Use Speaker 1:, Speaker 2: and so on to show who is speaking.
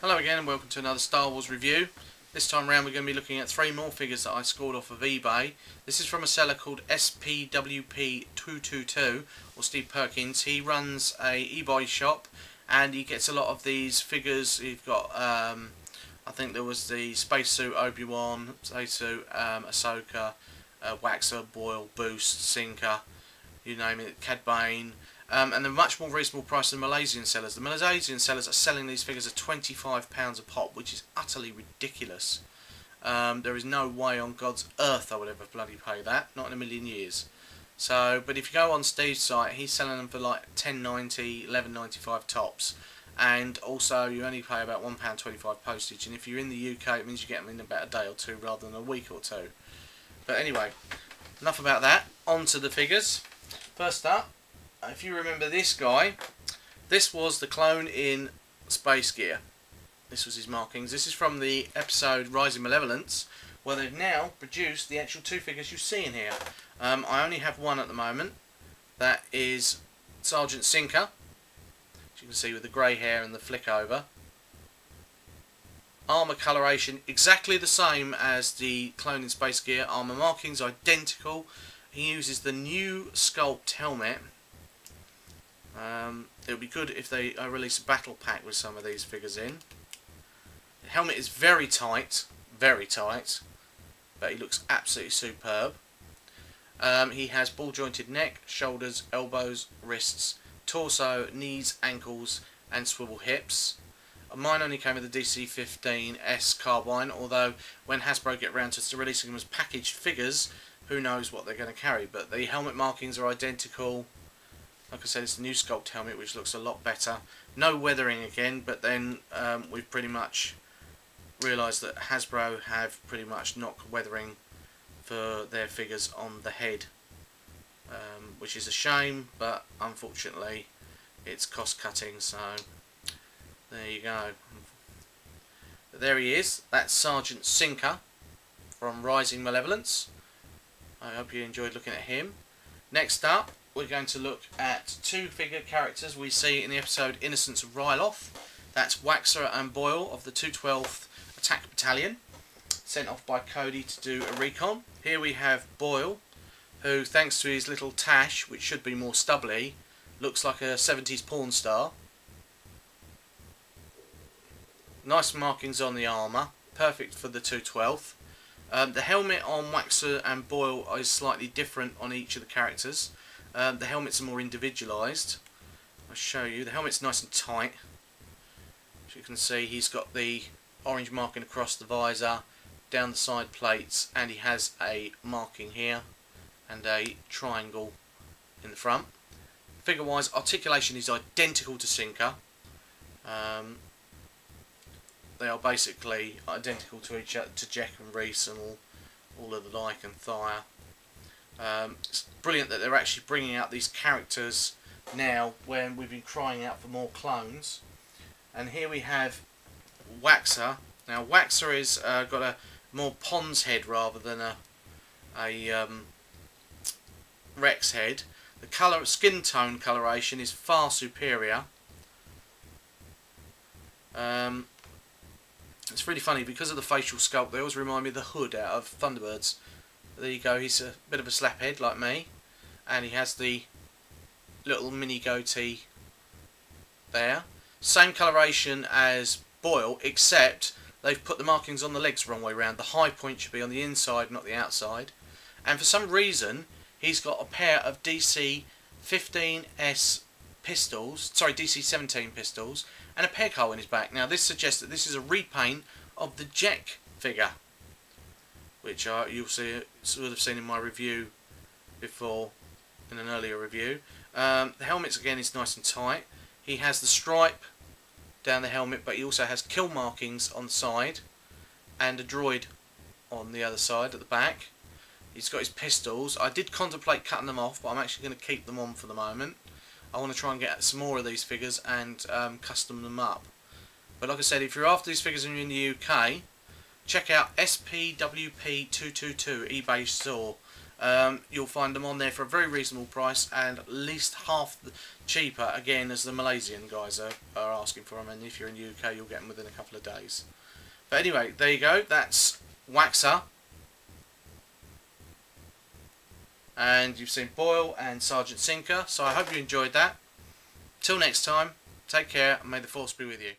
Speaker 1: Hello again and welcome to another Star Wars review. This time around we're going to be looking at 3 more figures that I scored off of eBay. This is from a seller called SPWP222, or Steve Perkins. He runs a eBay shop and he gets a lot of these figures. You've got, I think there was the Spacesuit Obi-Wan, Spacesuit Ahsoka, Waxer, Boyle, Boost, Sinker, you name it, Cad Bane. And they're much more reasonable price than Malaysian sellers. The Malaysian sellers are selling these figures at £25 a pop, which is utterly ridiculous. There is no way on God's earth I would ever bloody pay that, not in a million years. So, but if you go on Steve's site, he's selling them for like £10.90, £11.95 tops, and also you only pay about £1.25 postage. And if you're in the UK, it means you get them in about a day or two rather than a week or two. But anyway, enough about that. On to the figures. First up, if you remember this guy, this was the clone in Space Gear. This was his markings. This is from the episode Rising Malevolence, where they've now produced the actual 2 figures you see in here. I only have one at the moment. That is Sergeant Sinker, as you can see with the grey hair and the flick over. Armour coloration exactly the same as the clone in Space Gear. Armour markings identical. He uses the new sculpt helmet. It would be good if they release a battle pack with some of these figures in. The helmet is very tight, but he looks absolutely superb. He has ball jointed neck, shoulders, elbows, wrists, torso, knees, ankles and swivel hips. Mine only came with the DC-15S carbine, although when Hasbro get around to releasing them as packaged figures, who knows what they're going to carry. But the helmet markings are identical. Like I said, it's the new sculpt helmet, which looks a lot better. No weathering again, but then we've pretty much realised that Hasbro have pretty much knocked weathering for their figures on the head, which is a shame, but unfortunately it's cost cutting, so there you go. But there he is. That's Sergeant Sinker from Rising Malevolence. I hope you enjoyed looking at him. Next up, we're going to look at 2 figure characters we see in the episode Innocence of Ryloth. That's Waxer and Boyle of the 212th Attack Battalion, sent off by Cody to do a recon. Here we have Boyle, who, thanks to his little tash, which should be more stubbly, looks like a 70s porn star. Nice markings on the armour, perfect for the 212th. The helmet on Waxer and Boyle is slightly different on each of the characters. The helmets are more individualised. I'll show you. The helmet's nice and tight. As you can see, he's got the orange marking across the visor, down the side plates, and he has a marking here and a triangle in the front. Figure-wise, articulation is identical to Sinker. They are basically identical to each other, to Jack and Reese and all of the like and Thyre. It's brilliant that they're actually bringing out these characters now when we've been crying out for more clones. And here we have Waxer. Now Waxer is got a more Pons head rather than a Rex head. The skin tone coloration is far superior. It's really funny because of the facial sculpt. They always remind me of the Hood out of Thunderbirds. There you go, he's a bit of a slaphead like me, and he has the little mini goatee there. Same coloration as Boyle, except they've put the markings on the legs the wrong way around. The high point should be on the inside, not the outside. And for some reason, he's got a pair of DC-15S pistols, sorry, DC-17 pistols, and a peg hole in his back. Now this suggests that this is a repaint of the Jack figure, which you'll see, sort of seen in my review before, in an earlier review. The helmet again is nice and tight. He has the stripe down the helmet, but he also has kill markings on the side and a droid on the other side at the back. He's got his pistols. I did contemplate cutting them off, but I'm actually going to keep them on for the moment. I want to try and get some more of these figures and custom them up. But like I said, if you're after these figures and you're in the UK, check out SPWP222 eBay store. You'll find them on there for a very reasonable price and at least half cheaper, again, as the Malaysian guys are asking for them, and if you're in the UK you'll get them within a couple of days. But anyway, there you go, that's Waxer. And you've seen Boyle and Sergeant Sinker, so I hope you enjoyed that. Till next time, take care and may the force be with you.